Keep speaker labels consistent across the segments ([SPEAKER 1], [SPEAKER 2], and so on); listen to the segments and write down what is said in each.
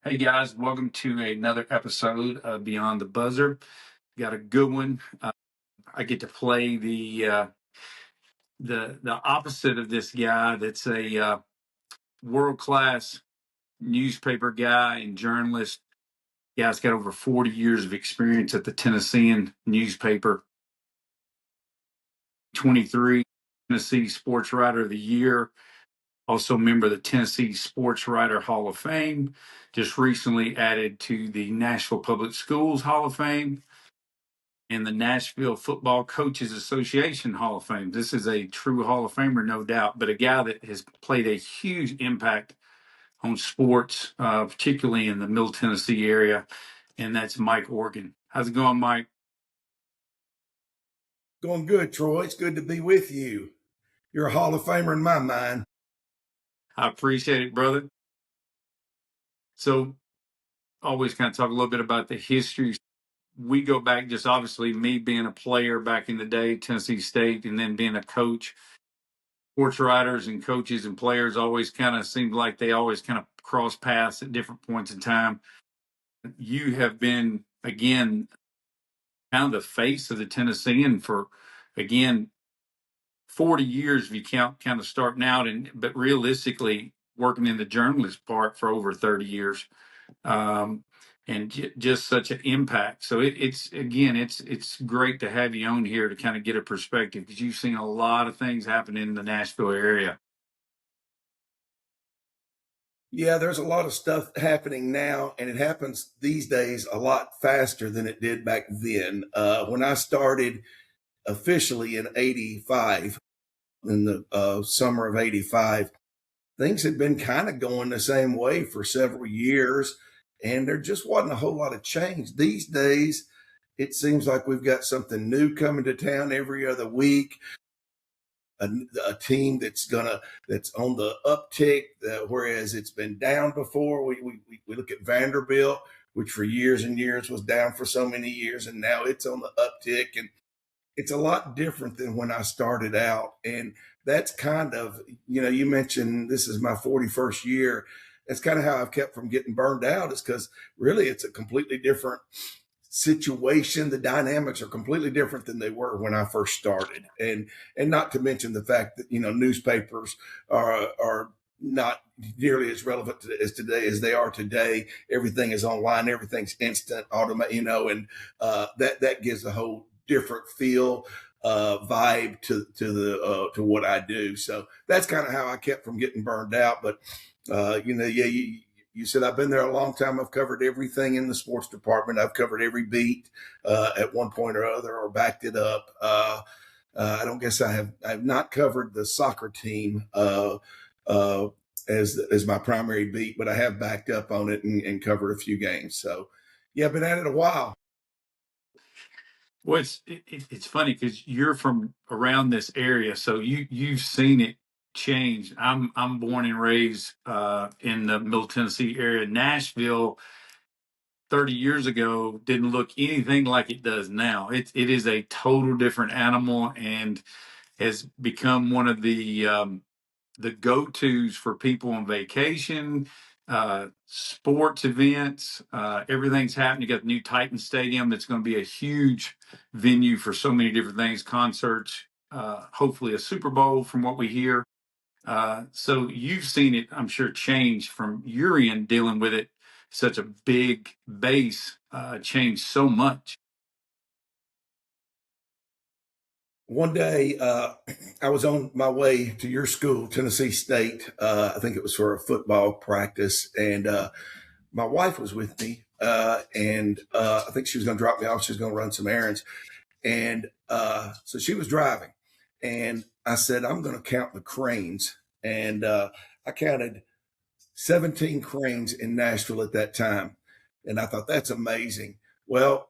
[SPEAKER 1] Hey guys, welcome to another episode of Beyond the Buzzer. Got a good one. I get to play the opposite of this guy. That's a world class newspaper guy and journalist. Guy's got over 40 years of experience at the Tennessean newspaper. 23 Tennessee Sports Writer of the Year. Also member of the Tennessee Sports Writer Hall of Fame. Just recently added to the Nashville Public Schools Hall of Fame and the Nashville Football Coaches Association Hall of Fame. This is a true Hall of Famer, no doubt, but a guy that has played a huge impact on sports, particularly in the Middle Tennessee area, and that's Mike Organ. How's it going, Mike?
[SPEAKER 2] Going good, Troy. It's good to be with you. You're a Hall of Famer in my mind.
[SPEAKER 1] I appreciate it, brother. So, always kind of talk a little bit about the history. We go back, just obviously me being a player back in the day, Tennessee State, and then being a coach. Sports writers and coaches and players always kind of seemed like they always kind of cross paths at different points in time. You have been, again, kind of the face of the Tennessean for, again, 40 years if you count kind of starting out, but realistically working in the journalist part for over 30 years. And just such an impact. So it's great to have you on here to kind of get a perspective, because you've seen a lot of things happen in the Nashville area.
[SPEAKER 2] Yeah, there's a lot of stuff happening now, and it happens these days a lot faster than it did back then. When I started officially in 85, in the summer of 85, things had been kind of going the same way for several years, and there just wasn't a whole lot of change. These days, it seems like we've got something new coming to town every other week. A team that's on the uptick, whereas it's been down before. We look at Vanderbilt, which for years and years was down for so many years, and now it's on the uptick, and it's a lot different than when I started out. And that's kind of, you mentioned this is my 41st year. That's kind of how I've kept from getting burned out, is because really it's a completely different situation. The dynamics are completely different than they were when I first started, and not to mention the fact that newspapers are not nearly as relevant as today as they are today. Everything is online, everything's instant, automated, and that gives a whole different feel, vibe to what I do. So that's kind of how I kept from getting burned out. But you said I've been there a long time. I've covered everything in the sports department. I've covered every beat at one point or other, or backed it up. I don't guess I've not covered the soccer team as my primary beat, but I have backed up on it and covered a few games. So yeah, I've been at it a while.
[SPEAKER 1] Well, it's funny because you're from around this area, so you've seen it change. I'm born and raised in the Middle Tennessee area. Nashville 30 years ago didn't look anything like it does now. It is a total different animal, and has become one of the go-tos for people on vacation, sports events. Everything's happening. You got the new Titan Stadium that's going to be a huge venue for so many different things, concerts, hopefully a Super Bowl from what we hear. So you've seen it, I'm sure, change from your end, dealing with it. Such a big base, changed so much.
[SPEAKER 2] One day, I was on my way to your school, Tennessee State. I think it was for a football practice, and my wife was with me, and I think she was going to drop me off. She was going to run some errands, and so she was driving, and I said, "I'm going to count the cranes," and I counted 17 cranes in Nashville at that time, and I thought that's amazing. Well,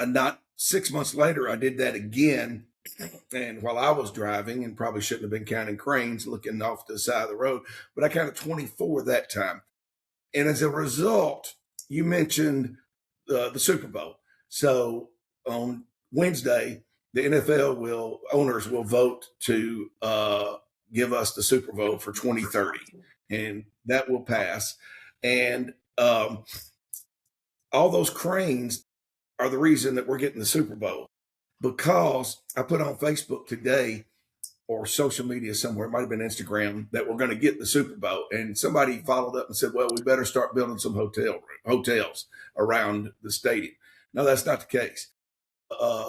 [SPEAKER 2] not 6 months later, I did that again. And while I was driving, and probably shouldn't have been counting cranes looking off to the side of the road, but I counted 24 that time. And as a result, you mentioned the Super Bowl. So on Wednesday, the NFL owners will vote to give us the Super Bowl for 2030, and that will pass. And Um, all those cranes are the reason that we're getting the Super Bowl, because I put on Facebook today or social media somewhere, it might have been Instagram, that we're going to get the Super Bowl. And somebody followed up and said, well, we better start building some hotels around the stadium. No, that's not the case.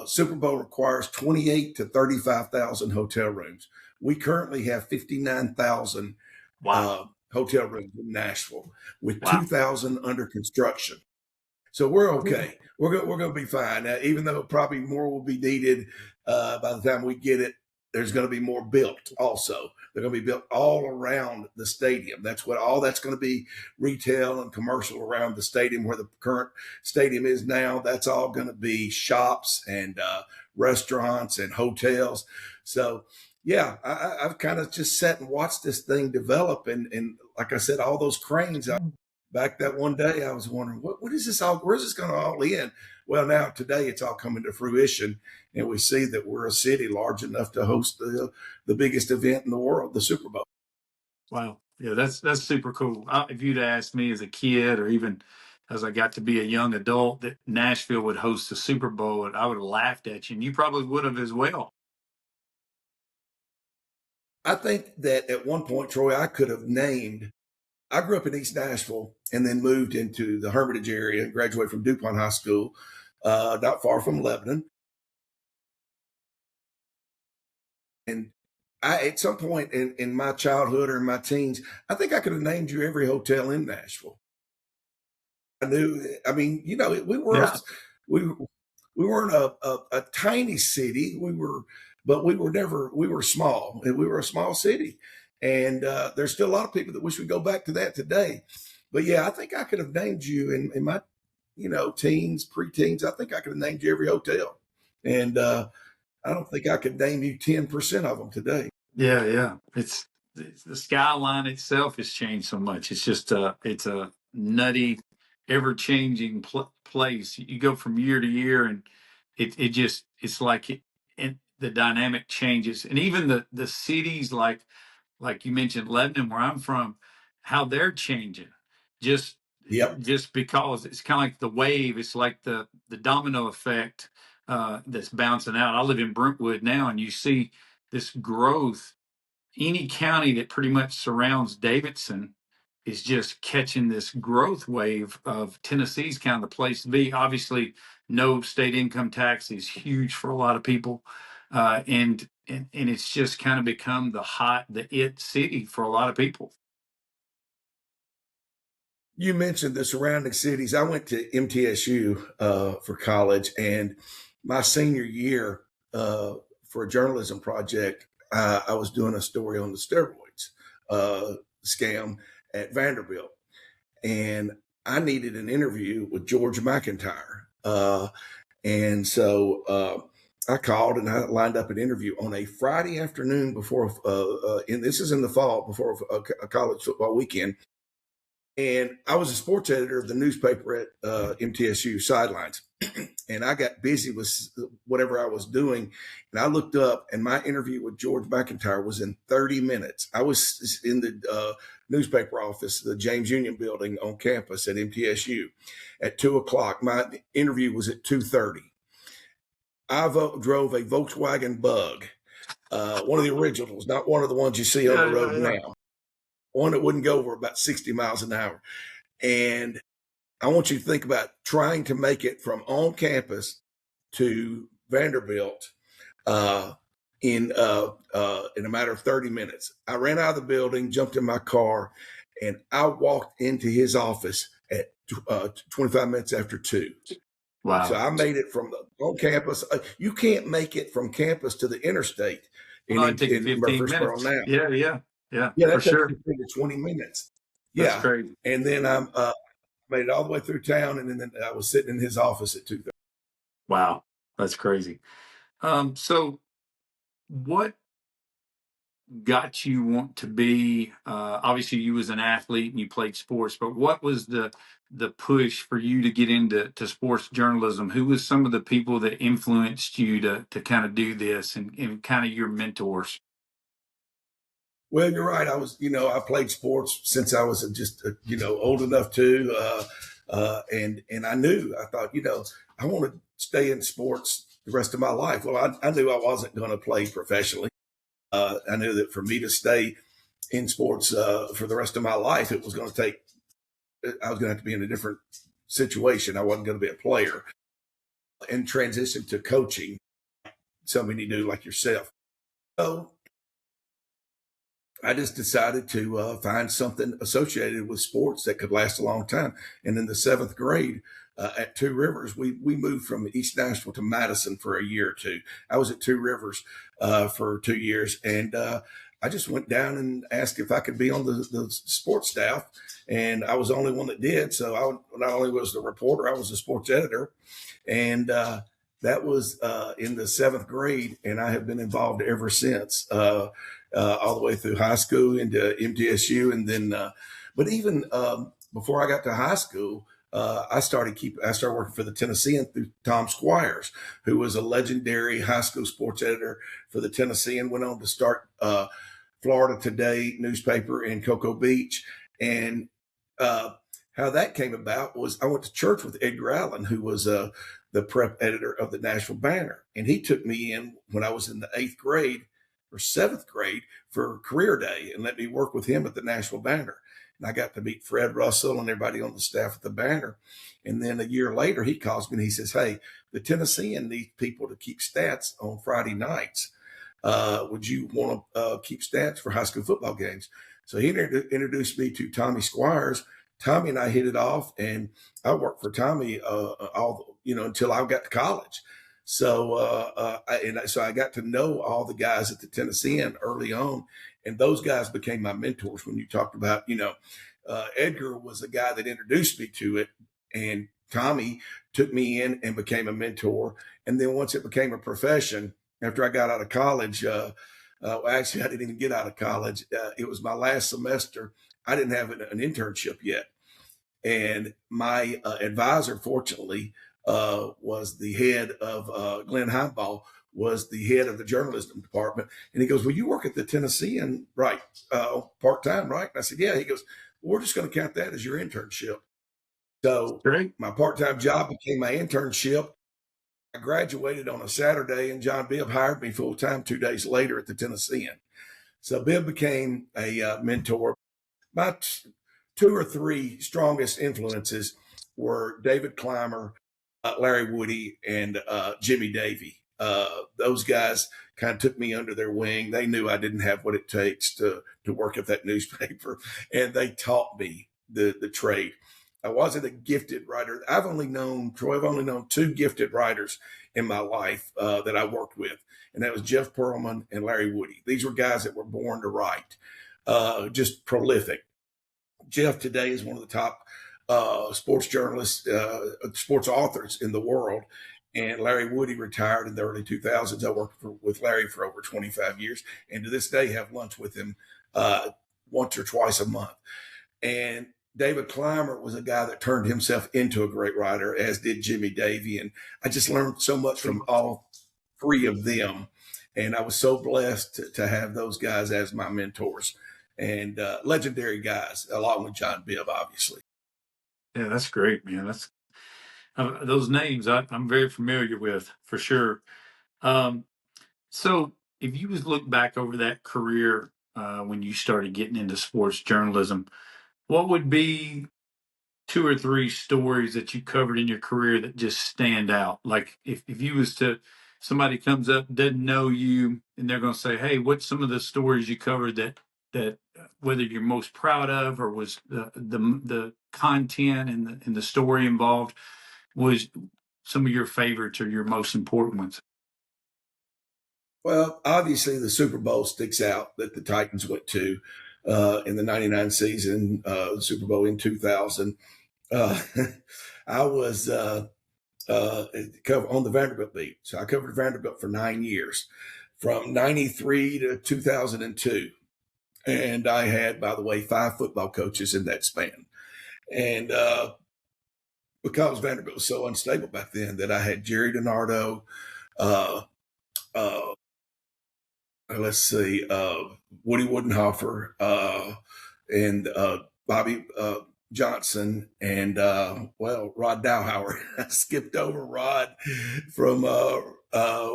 [SPEAKER 2] Super Bowl requires 28 to 35,000 hotel rooms. We currently have 59,000
[SPEAKER 1] Wow.
[SPEAKER 2] hotel rooms in Nashville, with
[SPEAKER 1] Wow.
[SPEAKER 2] 2,000 under construction. So we're okay. We're going to be fine. Even though probably more will be needed by the time we get it. There's going to be more built also. They're going to be built all around the stadium. That's what all that's going to be, retail and commercial around the stadium where the current stadium is now. That's all going to be shops and restaurants and hotels. So, yeah, I've kind of just sat and watched this thing develop. And like I said, all those cranes, back that one day, I was wondering, what is this all? Where's this going to all end? Well, now today it's all coming to fruition, and we see that we're a city large enough to host the biggest event in the world, the Super Bowl.
[SPEAKER 1] Wow. Yeah, that's super cool. If you'd asked me as a kid or even as I got to be a young adult that Nashville would host the Super Bowl, I would have laughed at you, and you probably would have as well.
[SPEAKER 2] I think that at one point, Troy, I could have named. I grew up in East Nashville and then moved into the Hermitage area and graduated from DuPont High School, not far from Lebanon. And at some point in my childhood or in my teens, I think I could have named you every hotel in Nashville. I knew. I mean,
[SPEAKER 1] Yeah.
[SPEAKER 2] we we weren't a tiny city. But we were never. We were small, and we were a small city. And there's still a lot of people that wish we go back to that today. But yeah, I think I could have named you in my, teens, preteens. I think I could have named you every hotel, and I don't think I could name you 10% of them today.
[SPEAKER 1] Yeah, yeah. It's the skyline itself has changed so much. It's a nutty, ever changing place. You go from year to year, and it just it's like and the dynamic changes, and even the cities like you mentioned Lebanon, where I'm from, how they're changing. Just
[SPEAKER 2] Yep.
[SPEAKER 1] just because it's kind of like the wave. It's like the domino effect that's bouncing out. I live in Brentwood now, and you see this growth. Any county that pretty much surrounds Davidson is just catching this growth wave of Tennessee's kind of the place to be. Obviously, no state income tax is huge for a lot of people, and it's just kind of become the it city for a lot of people.
[SPEAKER 2] You mentioned the surrounding cities. I went to MTSU for college, and my senior year for a journalism project, I was doing a story on the steroids scam at Vanderbilt, and I needed an interview with George McIntyre, and so I called and I lined up an interview on a Friday afternoon before, and this is in the fall before a college football weekend. And I was a sports editor of the newspaper at MTSU Sidelines. And I got busy with whatever I was doing. And I looked up, and my interview with George McIntyre was in 30 minutes. I was in the newspaper office, the James Union building on campus at MTSU at 2 o'clock. My interview was at 2:30. I drove a Volkswagen Bug, one of the originals, not one of the ones you see on
[SPEAKER 1] Yeah,
[SPEAKER 2] the
[SPEAKER 1] yeah,
[SPEAKER 2] road
[SPEAKER 1] yeah.
[SPEAKER 2] now, one that wouldn't go over about 60 miles an hour. And I want you to think about trying to make it from on campus to Vanderbilt uh, in a matter of 30 minutes. I ran out of the building, jumped in my car, and I walked into his office at 25 minutes after 2. So
[SPEAKER 1] Wow.
[SPEAKER 2] I made it from on campus. You can't make it from campus to the interstate
[SPEAKER 1] Well, it takes
[SPEAKER 2] in
[SPEAKER 1] 15
[SPEAKER 2] Murfreesboro
[SPEAKER 1] minutes.
[SPEAKER 2] now.
[SPEAKER 1] Yeah, yeah, yeah,
[SPEAKER 2] Yeah,
[SPEAKER 1] for
[SPEAKER 2] that takes
[SPEAKER 1] sure.
[SPEAKER 2] 15 to 20 minutes.
[SPEAKER 1] That's
[SPEAKER 2] Yeah.
[SPEAKER 1] crazy.
[SPEAKER 2] And then I'm made it all the way through town, and then I was sitting in his office at 2:30.
[SPEAKER 1] Wow, that's crazy. So what got you want to be obviously you was an athlete and you played sports, but what was the push for you to get into sports journalism? Who was some of the people that influenced you to kind of do this and kind of your mentors?
[SPEAKER 2] Well, you're right. I played sports since I was just, old enough to, and I thought, I want to stay in sports the rest of my life. Well, I knew I wasn't going to play professionally. I knew that for me to stay in sports for the rest of my life, I was going to have to be in a different situation. I wasn't going to be a player and transition to coaching, something you do like yourself. So I just decided to find something associated with sports that could last a long time. And in the seventh grade at Two Rivers, we moved from East Nashville to Madison for a year or two. I was at Two Rivers for 2 years, and I just went down and asked if I could be on the sports staff. And I was the only one that did. So I not only was the reporter, I was the sports editor. And that was in the seventh grade, and I have been involved ever since, all the way through high school into MTSU, and then. But even before I got to high school, I started working for the Tennessean through Tom Squires, who was a legendary high school sports editor for the Tennessean. Went on to start Florida Today newspaper in Cocoa Beach, and how that came about was I went to church with Edgar Allen, who was the prep editor of the Nashville Banner. And he took me in when I was in the eighth grade or seventh grade for career day and let me work with him at the Nashville Banner. And I got to meet Fred Russell and everybody on the staff at the Banner. And then a year later, he calls me and he says, "Hey, the Tennessean needs people to keep stats on Friday nights. Would you want to keep stats for high school football games?" So he introduced me to Tommy Squires. Tommy and I hit it off, and I worked for Tommy until I got to college. So I got to know all the guys at the Tennessean early on, and those guys became my mentors. When you talked about, Edgar was the guy that introduced me to it, and Tommy took me in and became a mentor. And then once it became a profession, after I got out of college, actually I didn't even get out of college. It was my last semester. I didn't have an internship yet. And my advisor, fortunately, was the head of Glenn Heimball, was the head of the journalism department. And he goes, "Well, you work at the Tennessean, right? Part-time, right?" And I said, "Yeah." He goes, "We're just going to count that as your internship." So
[SPEAKER 1] Great.
[SPEAKER 2] my part-time job became my internship. I graduated on a Saturday, and John Bibb hired me full-time 2 days later at the Tennessean. So Bibb became a mentor. My two or three strongest influences were David Clymer, Larry Woody, and Jimmy Davey. Those guys kind of took me under their wing. They knew I didn't have what it takes to work at that newspaper, and they taught me the trade. I wasn't a gifted writer. I've only known two gifted writers in my life that I worked with, and that was Jeff Pearlman and Larry Woody. These were guys that were born to write, just prolific. Jeff today is one of the top sports journalists, sports authors in the world. And Larry Woody retired in the early 2000s. I worked with Larry for over 25 years, and to this day have lunch with him once or twice a month. And David Clymer was a guy that turned himself into a great writer, as did Jimmy Davey. And I just learned so much from all three of them. And I was so blessed to have those guys as my mentors, and legendary guys, along with John Bibb, obviously.
[SPEAKER 1] Yeah, that's great, man. That's those names I'm very familiar with for sure. Um, so if you was look back over that career when you started getting into sports journalism, what would be two or three stories that you covered in your career that just stand out? Like if you was to somebody comes up, doesn't know you, and they're going to say, "Hey, what's some of the stories you covered that whether you're most proud of, or was the content and the story involved was some of your favorites or your most important ones?"
[SPEAKER 2] Well, obviously, the Super Bowl sticks out that the Titans went to in the '99 season, the Super Bowl in 2000. Uh, I was on the Vanderbilt beat. So I covered Vanderbilt for 9 years, from '93 to 2002. And I had, by the way, 5 football coaches in that span. And because Vanderbilt was so unstable back then, that I had Jerry DiNardo, uh, uh, let's see, Woody Woodenhofer, and Bobby Johnson, and Rod Dowhauer. I skipped over Rod from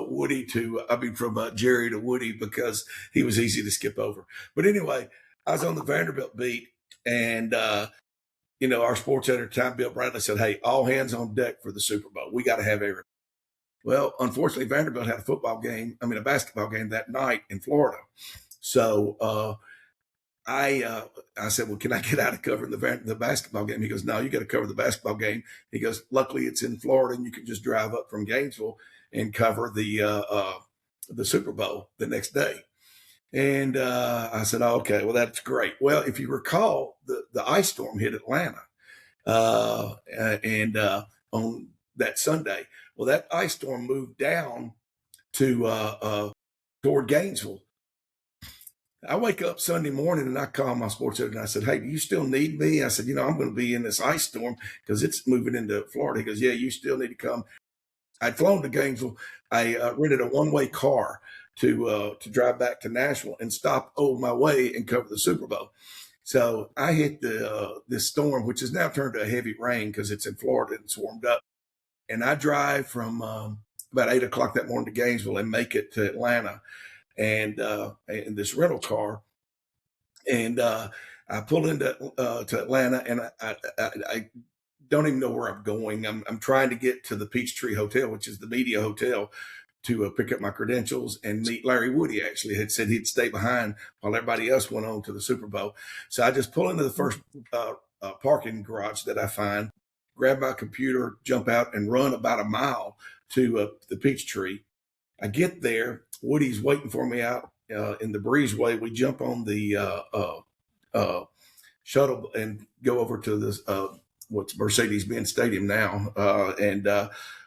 [SPEAKER 2] Woody to, from Jerry to Woody because he was easy to skip over. But anyway, I was on the Vanderbilt beat, and our sports editor, Tom Bill Bradley, said, "Hey, all hands on deck for the Super Bowl. We got to have everything." Well, unfortunately, Vanderbilt had a basketball game that night in Florida. So I said, "Well, can I get out of covering the basketball game?" He goes, "No, you got to cover the basketball game." He goes, "Luckily, it's in Florida, and you can just drive up from Gainesville and cover the Super Bowl the next day." And I said, "Oh, okay, well, that's great." Well, if you recall, the ice storm hit Atlanta, and on that Sunday. Well, that ice storm moved down to toward Gainesville. I wake up Sunday morning and I call my sports editor and I said, "Hey, do you still need me?" I said, "I'm going to be in this ice storm because it's moving into Florida." He goes, "Yeah, you still need to come." I'd flown to Gainesville. I rented a one-way car to drive back to Nashville and stop over my way and cover the Super Bowl. So I hit this storm, which has now turned to a heavy rain because it's in Florida and it's warmed up. And I drive from about 8 o'clock that morning to Gainesville and make it to Atlanta, and in this rental car. And I pull into to Atlanta, and I don't even know where I'm going. I'm trying to get to the Peachtree Hotel, which is the media hotel, to pick up my credentials and meet Larry Woody. Actually, had said he'd stay behind while everybody else went on to the Super Bowl. So I just pull into the first parking garage that I find, grab my computer, jump out, and run about a mile to the Peachtree. I get there. Woody's waiting for me out in the breezeway. We jump on the shuttle and go over to this what's Mercedes-Benz Stadium now, and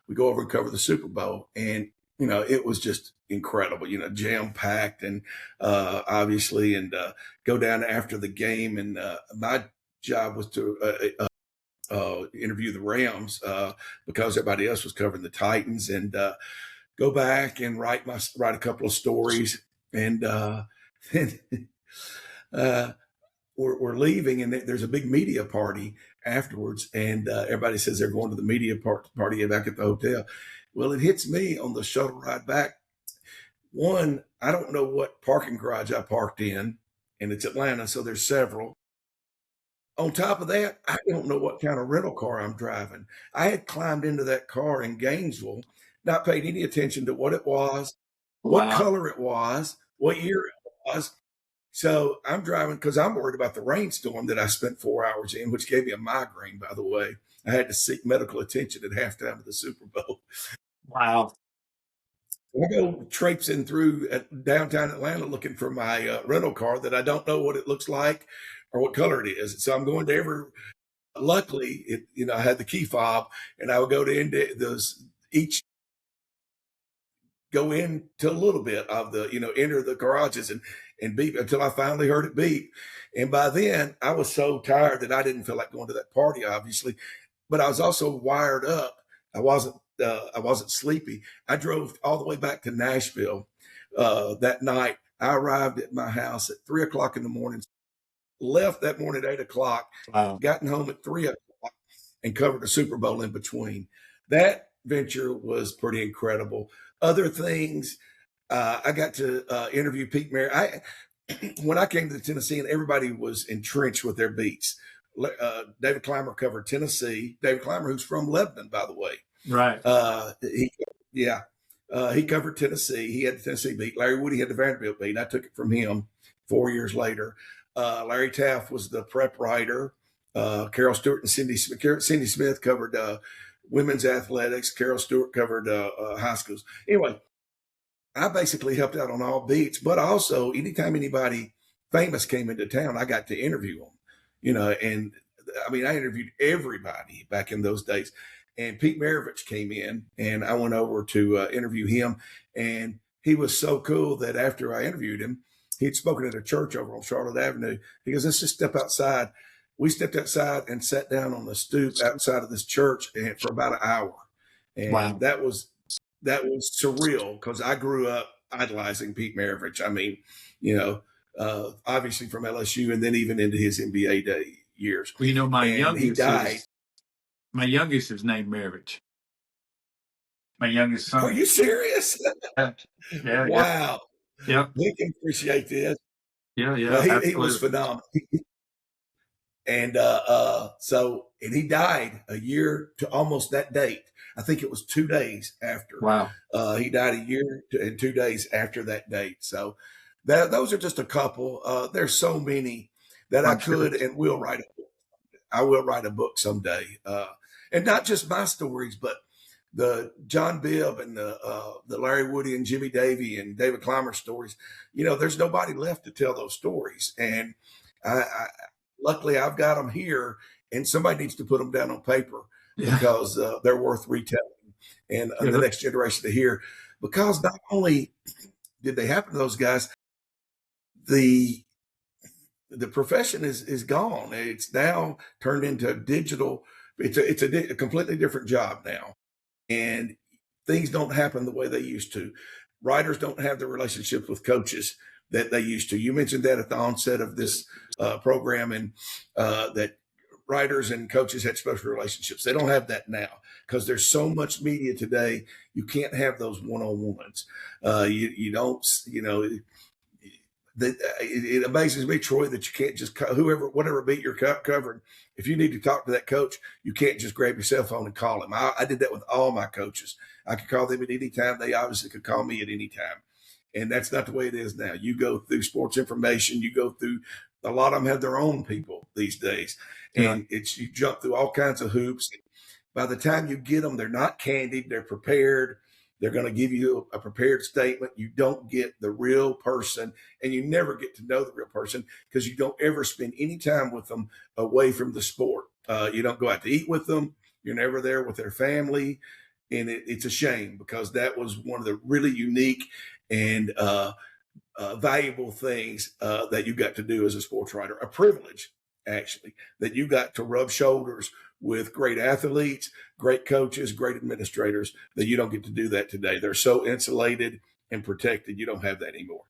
[SPEAKER 2] we go over and cover the Super Bowl. And it was just incredible. Jam packed, and obviously, and go down after the game. And my job was to interview the Rams because everybody else was covering the Titans, and go back and write a couple of stories. And we're leaving, and there's a big media party afterwards, and everybody says they're going to the media party back at the hotel. Well, it hits me on the shuttle ride back. One, I don't know what parking garage I parked in, and it's Atlanta, so there's several. On top of that, I don't know what kind of rental car I'm driving. I had climbed into that car in Gainesville, not paid any attention to what it was, what
[SPEAKER 1] Wow.
[SPEAKER 2] color it was, what year it was. So I'm driving because I'm worried about the rainstorm that I spent 4 hours in, which gave me a migraine, by the way. I had to seek medical attention at halftime of the Super Bowl.
[SPEAKER 1] Wow.
[SPEAKER 2] I go traipsing through downtown Atlanta looking for my rental car that I don't know what it looks like or what color it is. So I'm going to luckily, I had the key fob, and I would go to each go into a little bit of the, enter the garages and beep until I finally heard it beep. And by then I was so tired that I didn't feel like going to that party, obviously, but I was also wired up. I wasn't sleepy. I drove all the way back to Nashville that night. I arrived at my house at 3 o'clock in the morning, left that morning at 8 o'clock,
[SPEAKER 1] Wow.
[SPEAKER 2] gotten home at 3 o'clock, and covered the Super Bowl in between. That venture was pretty incredible. Other things, I got to interview Pete Merritt. When I came to the Tennessean, everybody was entrenched with their beats. David Clymer covered Tennessee. David Clymer, who's from Lebanon, by the way.
[SPEAKER 1] Right.
[SPEAKER 2] He covered Tennessee. He had the Tennessee beat. Larry Woody had the Vanderbilt beat. I took it from him 4 years later. Larry Taft was the prep writer. Carol Stewart and Cindy Smith covered women's athletics. Carol Stewart covered high schools. Anyway, I basically helped out on all beats, but also anytime anybody famous came into town, I got to interview them, and I interviewed everybody back in those days. And Pete Maravich came in, and I went over to interview him. And he was so cool that after I interviewed him, he'd spoken at a church over on Charlotte Avenue. He goes, "Let's just step outside." We stepped outside and sat down on the stoop outside of this church for about an hour. And
[SPEAKER 1] Wow.
[SPEAKER 2] that was surreal because I grew up idolizing Pete Maravich. I mean, obviously from LSU and then even into his NBA years.
[SPEAKER 1] Well,
[SPEAKER 2] And he died.
[SPEAKER 1] my youngest is named Maravich. My youngest
[SPEAKER 2] Are
[SPEAKER 1] son.
[SPEAKER 2] you serious?
[SPEAKER 1] Yeah, yeah, yeah,
[SPEAKER 2] Wow.
[SPEAKER 1] yeah,
[SPEAKER 2] We can appreciate this.
[SPEAKER 1] yeah,
[SPEAKER 2] Well,
[SPEAKER 1] yeah,
[SPEAKER 2] he was
[SPEAKER 1] absolutely.
[SPEAKER 2] phenomenal. And and he died a year to almost that date. I think it was 2 days after.
[SPEAKER 1] Wow.
[SPEAKER 2] He died a year and 2 days after that date. So those are just a couple. There's so many that I
[SPEAKER 1] I'm sure.
[SPEAKER 2] could and will write. I will write a book someday, and not just my stories, but the John Bibb and the Larry Woody and Jimmy Davey and David Clymer stories. There's nobody left to tell those stories, and I luckily I've got them here, and somebody needs to put them down on paper
[SPEAKER 1] Yeah,
[SPEAKER 2] because they're worth retelling and the
[SPEAKER 1] yeah,
[SPEAKER 2] next generation to hear. Because not only did they happen to those guys, the the profession is gone. It's now turned into digital. It's a completely different job now, and things don't happen the way they used to. Writers don't have the relationships with coaches that they used to. You mentioned that at the onset of this program, and that writers and coaches had special relationships. They don't have that now because there's so much media today. You can't have those one-on-ones. You don't. It amazes me, Troy, that you can't just whatever beat you're covering. If you need to talk to that coach, you can't just grab your cell phone and call him. I did that with all my coaches. I could call them at any time. They obviously could call me at any time. And that's not the way it is now. You go through sports information. You go through a lot of them have their own people these days,
[SPEAKER 1] yeah.
[SPEAKER 2] and you jump through all kinds of hoops. By the time you get them, they're not candied. They're prepared. They're going to give you a prepared statement. You don't get the real person, and you never get to know the real person because you don't ever spend any time with them away from the sport. You don't go out to eat with them. You're never there with their family. And it's a shame because that was one of the really unique and valuable things that you got to do as a sports writer, a privilege, actually, that you got to rub shoulders with great athletes, great coaches, great administrators, that you don't get to do that today. They're so insulated and protected. You don't have that anymore.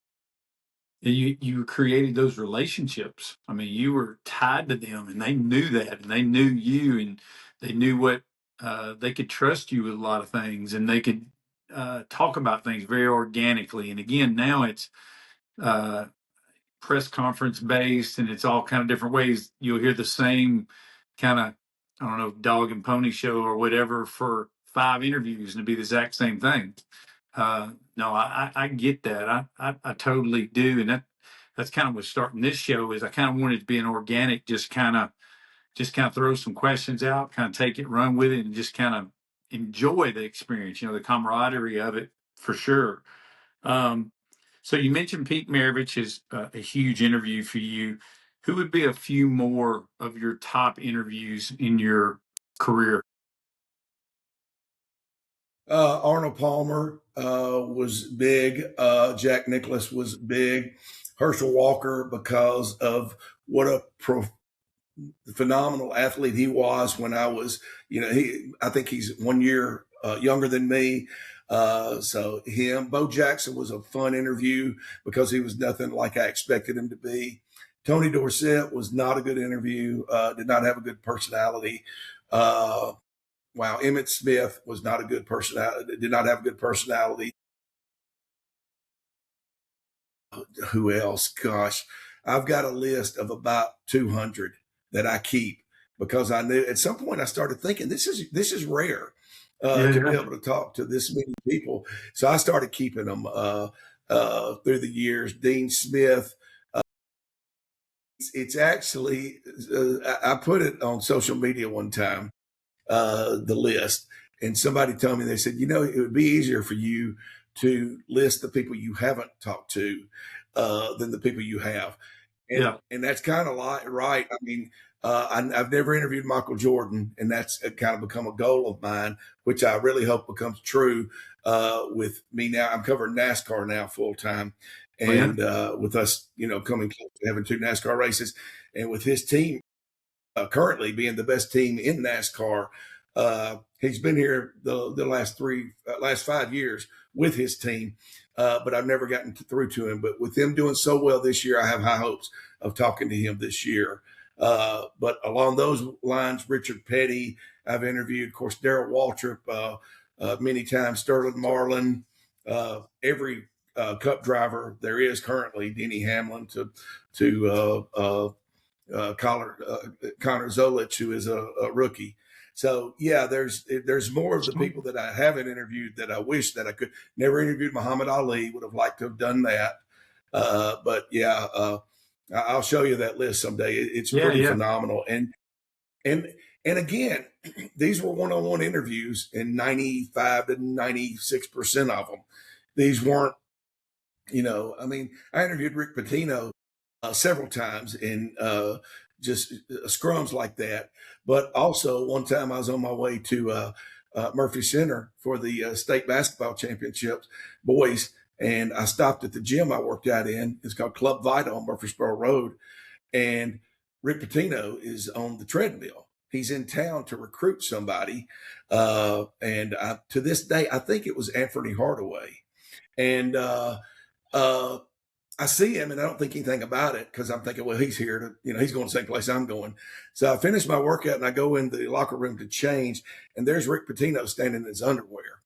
[SPEAKER 1] You created those relationships. I mean, you were tied to them, and they knew that, and they knew you, and they knew what they could trust you with a lot of things, and they could talk about things very organically. And again, now it's uh, press conference based, and it's all kind of different ways. You'll hear the same kind of, I don't know, dog and pony show or whatever for 5 interviews, and it'd be the exact same thing. No, I get that. I totally do, and that's kind of what's starting this show. Is I kind of wanted to be an organic, just kind of throw some questions out, kind of take it, run with it, and just kind of enjoy the experience. The camaraderie of it for sure. Um, so you mentioned Pete Maravich is a huge interview for you. Who would be a few more of your top interviews in your career?
[SPEAKER 2] Arnold Palmer was big. Jack Nicklaus was big. Herschel Walker, because of what a phenomenal athlete he was when I was, I think he's 1 year younger than me. So him, Bo Jackson was a fun interview because he was nothing like I expected him to be. Tony Dorsett was not a good interview, did not have a good personality. Wow, Emmett Smith was not a good personality, did not have a good personality. Who else? Gosh, I've got a list of about 200 that I keep because I knew at some point I started thinking this is rare
[SPEAKER 1] Yeah,
[SPEAKER 2] to be
[SPEAKER 1] yeah,
[SPEAKER 2] able to talk to this many people. So I started keeping them through the years. Dean Smith. It's actually I put it on social media one time, the list, and somebody told me, they said, it would be easier for you to list the people you haven't talked to than the people you have. and
[SPEAKER 1] yeah.
[SPEAKER 2] and that's kind of right. I mean, I've never interviewed Michael Jordan, and that's kind of become a goal of mine, which I really hope becomes true with me now. I'm covering NASCAR now full time,
[SPEAKER 1] Oh, yeah.
[SPEAKER 2] and with us, coming close to having 2 NASCAR races, and with his team currently being the best team in NASCAR. He's been here the last 5 years with his team. but I've never gotten through to him. But with him doing so well this year, I have high hopes of talking to him this year. But along those lines, Richard Petty, I've interviewed, of course, Darrell Waltrip many times, Sterling Marlin, every Cup driver there is currently, Denny Hamlin to Connor Zolich, who is a rookie. So yeah, there's more of the people that I haven't interviewed that I wish that I could. Never interviewed Muhammad Ali. Would have liked to have done that. But yeah, I'll show you that list someday. It's pretty phenomenal. And again, these were one-on-one interviews, and 95 to 96% of them. These weren't, I mean, I interviewed Rick Pitino several times in just scrums like that. But also, one time I was on my way to Murphy Center for the state basketball championships, boys, and I stopped at the gym I worked out in. It's called Club Vita on Murfreesboro Road. And Rick Pitino is on the treadmill. He's in town to recruit somebody. To this day, I think it was Anthony Hardaway. And I see him and I don't think anything about it because I'm thinking, well, he's here to, he's going the same place I'm going. So I finish my workout and I go in the locker room to change, and there's Rick Pitino standing in his underwear.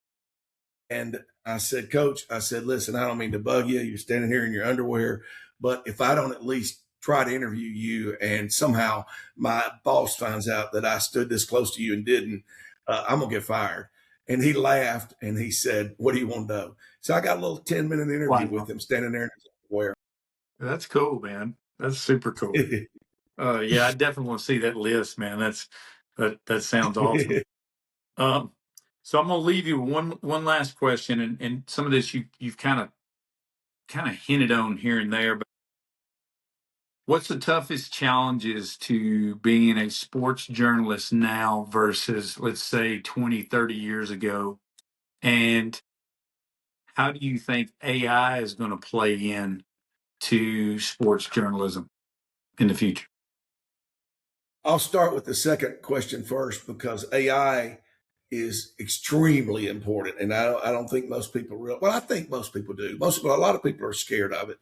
[SPEAKER 2] And I said, Coach, listen, I don't mean to bug you. You're standing here in your underwear, but if I don't at least try to interview you and somehow my boss finds out that I stood this close to you and didn't, I'm going to get fired. And he laughed and he said, what do you want to know? So I got a little 10-minute interview with him standing there in his underwear.
[SPEAKER 1] That's cool, man. That's super cool. Yeah, I definitely want to see that list, man. That sounds awesome. So I'm gonna leave you one last question, and some of this you've kind of hinted on here and there, but what's the toughest challenges to being a sports journalist now versus, let's say, 20, 30 years ago? And how do you think AI is going to play in to sports journalism in the future?
[SPEAKER 2] I'll start with the second question first because AI is extremely important, and I don't think most people realize. Well, I think most people do. A lot of people are scared of it.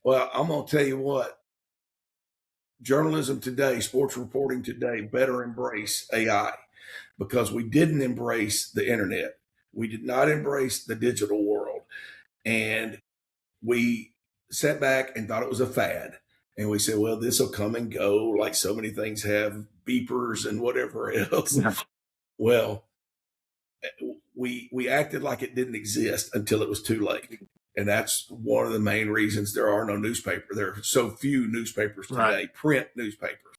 [SPEAKER 2] Well, I'm going to tell you what. Journalism today, sports reporting today, better embrace AI because we didn't embrace the internet. We did not embrace the digital world, and we sat back and thought it was a fad. And we said, well, this will come and go like so many things have, beepers and whatever else. Yeah. Well, we acted like it didn't exist until it was too late. And that's one of the main reasons there are no newspapers. There are so few newspapers today, right. Print newspapers.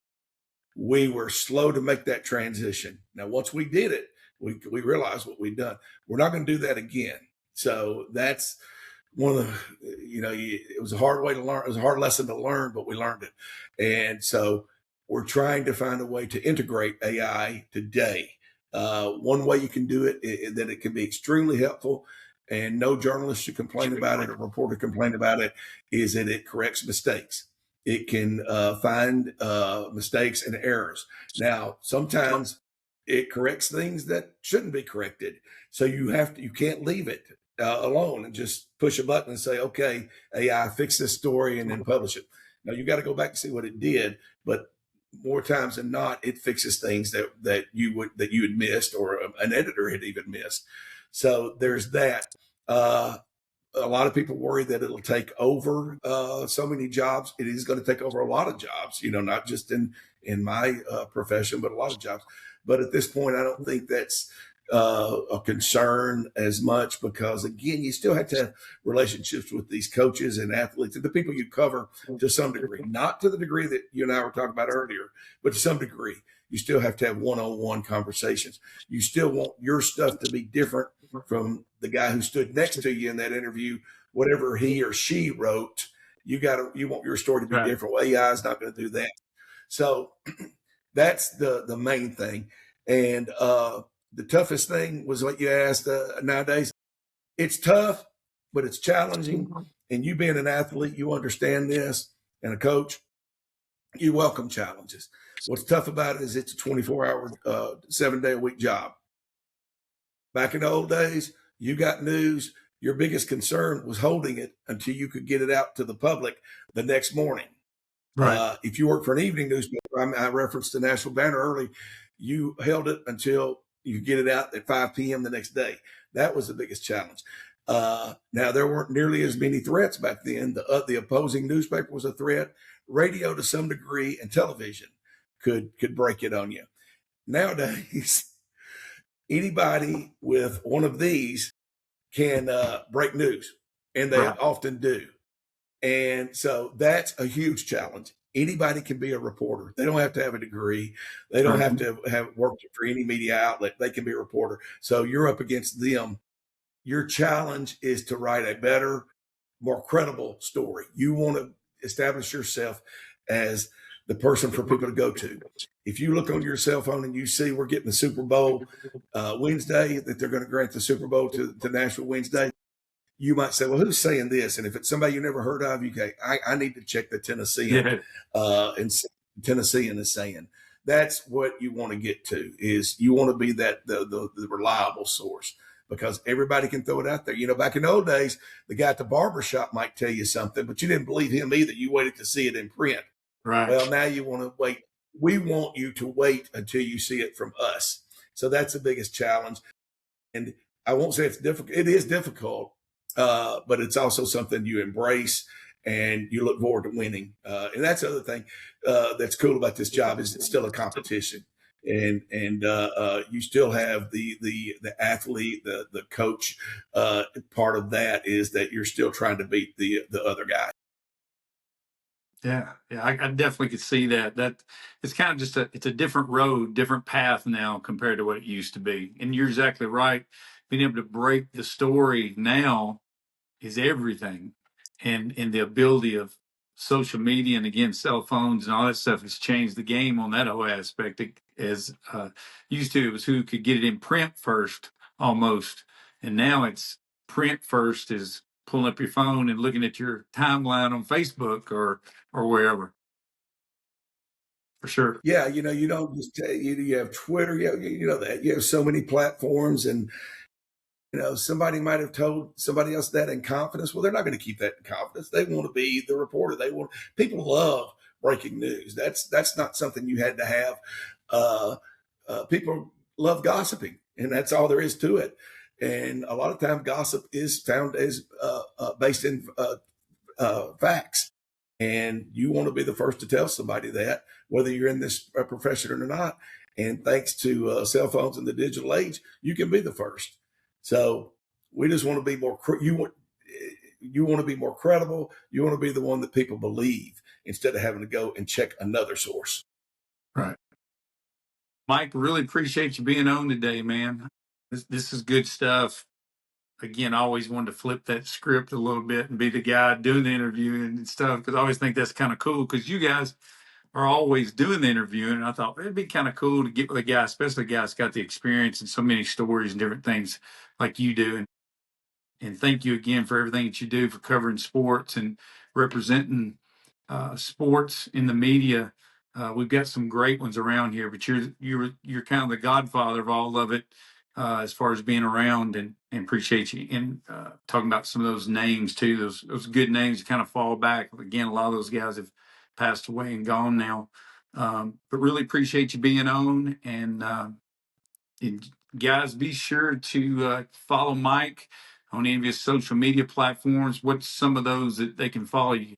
[SPEAKER 2] We were slow to make that transition. Now, once we did it, we realized what we'd done. We're not going to do that again. So that's one of the, it was a hard way to learn. It was a hard lesson to learn, but we learned it. And so we're trying to find a way to integrate AI today. One way you can do it, that it can be extremely helpful, and no journalist should complain about it or reporter complain about it, is that it corrects mistakes. It can find mistakes and errors. Now, sometimes it corrects things that shouldn't be corrected. So you can't leave it alone and just push a button and say, okay, AI, fix this story and then publish it. Now you got to go back and see what it did, but more times than not, it fixes things that you had missed or an editor had even missed. So there's that. A lot of people worry that it'll take over so many jobs. It is going to take over a lot of jobs, not just in my profession, but a lot of jobs. But at this point, I don't think that's a concern as much because, again, you still have to have relationships with these coaches and athletes and the people you cover to some degree, not to the degree that you and I were talking about earlier, but to some degree. You still have to have one-on-one conversations. You still want your stuff to be different from the guy who stood next to you in that interview. Whatever he or she wrote, you want your story to be different. Well, AI is not going to do that. So that's the main thing. And the toughest thing was what you asked nowadays. It's tough, but it's challenging. And you being an athlete, you understand this, and a coach, you welcome challenges. What's tough about it is it's a 24-hour, 7-day-a-week job. Back in the old days, you got news, your biggest concern was holding it until you could get it out to the public the next morning.
[SPEAKER 1] Right.
[SPEAKER 2] If you work for an evening newspaper, I referenced the Nashville Banner early, you held it until you get it out at 5 p.m. the next day. That was the biggest challenge. Now, there weren't nearly as many threats back then. The opposing newspaper was a threat. Radio, to some degree, and television could break it on you. Nowadays, anybody with one of these can break news, and they
[SPEAKER 1] Right.
[SPEAKER 2] often do. And so that's a huge challenge. Anybody can be a reporter. They don't have to have a degree. They don't have to have worked for any media outlet. They can be a reporter. So you're up against them. Your challenge is to write a better, more credible story. You want to establish yourself as the person for people to go to. If you look on your cell phone and you see we're getting the Super Bowl Wednesday, that they're going to grant the Super Bowl to Nashville Wednesday, you might say, well, who's saying this? And if it's somebody you never heard of, you go, I need to check the Tennessean.
[SPEAKER 1] Yeah.
[SPEAKER 2] And Tennessean is saying. That's what you want to get to, is you want to be that the reliable source, because everybody can throw it out there. You know, back in the old days, the guy at the barber shop might tell you something, but you didn't believe him either. You waited to see it in print.
[SPEAKER 1] Right.
[SPEAKER 2] Well, now you want to wait. We want you to wait until you see it from us. So that's the biggest challenge. And I won't say it's difficult. It is difficult, but it's also something you embrace and you look forward to winning. And that's the other thing that's cool about this job, is it's still a competition. And you still have the athlete, the coach. Part of that is that you're still trying to beat the other guy.
[SPEAKER 1] Yeah, I definitely could see that. That it's kind of just it's a different road, different path now compared to what it used to be. And you're exactly right. Being able to break the story now is everything, and the ability of social media and again cell phones and all that stuff has changed the game on that whole aspect. As used to, it was who could get it in print first, almost, and now it's print first is pulling up your phone and looking at your timeline on Facebook or wherever. For sure.
[SPEAKER 2] Yeah, you know, you don't just you have Twitter, you know that you have so many platforms, and you know, somebody might have told somebody else that in confidence. Well, they're not going to keep that in confidence. They want to be the reporter. They want people love breaking news. That's not something you had to have. People love gossiping, and that's all there is to it. And a lot of time, gossip is found as based in facts. And you want to be the first to tell somebody that, whether you're in this profession or not. And thanks to cell phones and the digital age, you can be the first. So we just want to be more. You want to be more credible. You want to be the one that people believe, instead of having to go and check another source.
[SPEAKER 1] Right. Mike, really appreciate you being on today, man. This is good stuff. Again, I always wanted to flip that script a little bit and be the guy doing the interviewing and stuff, because I always think that's kind of cool, because you guys are always doing the interviewing. And I thought it'd be kind of cool to get with a guy, especially a guy that's got the experience and so many stories and different things like you do. And thank you again for everything that you do for covering sports and representing sports in the media. We've got some great ones around here, but you're kind of the godfather of all of it, as far as being around, and appreciate you and talking about some of those names too. Those good names kind of fall back. Again, a lot of those guys have passed away and gone now, but really appreciate you being on. And guys, be sure to follow Mike on any of his social media platforms. What's some of those that they can follow you?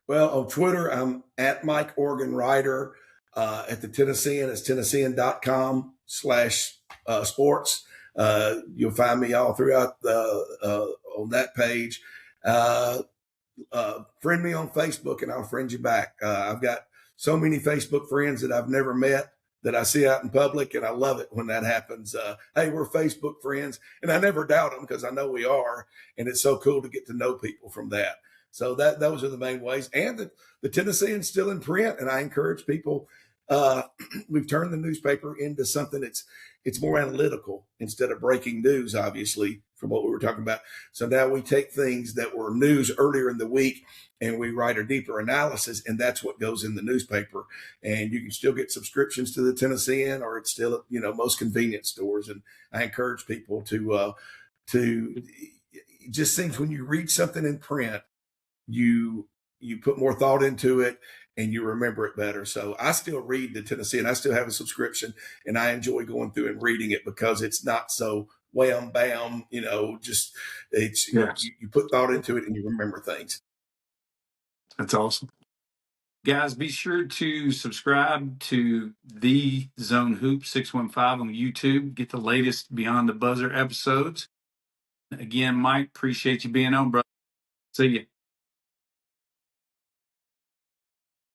[SPEAKER 2] Well, on Twitter, I'm at Mike Organ Writer. At the Tennessean, it's Tennessean.com/sports. You'll find me all throughout on that page. Friend me on Facebook and I'll friend you back. I've got so many Facebook friends that I've never met that I see out in public, and I love it when that happens. Hey, we're Facebook friends, and I never doubt them, because I know we are, and it's so cool to get to know people from that. So those are the main ways. And the Tennessean's still in print, and I encourage people. We've turned the newspaper into something it's more analytical instead of breaking news, obviously, from what we were talking about. So now we take things that were news earlier in the week and we write a deeper analysis, and that's what goes in the newspaper. And you can still get subscriptions to the Tennessean, or it's still at most convenience stores. And I encourage people to to, it just seems when you read something in print, you put more thought into it and you remember it better. So I still read the Tennessean. I still have a subscription, and I enjoy going through and reading it because it's not so wham bam. Just it's
[SPEAKER 1] Yes.
[SPEAKER 2] you put thought into it and you remember things.
[SPEAKER 1] That's awesome. Guys, be sure to subscribe to the Zone Hoop 615 on YouTube. Get the latest Beyond the Buzzer episodes. Again, Mike, appreciate you being on, brother. See you.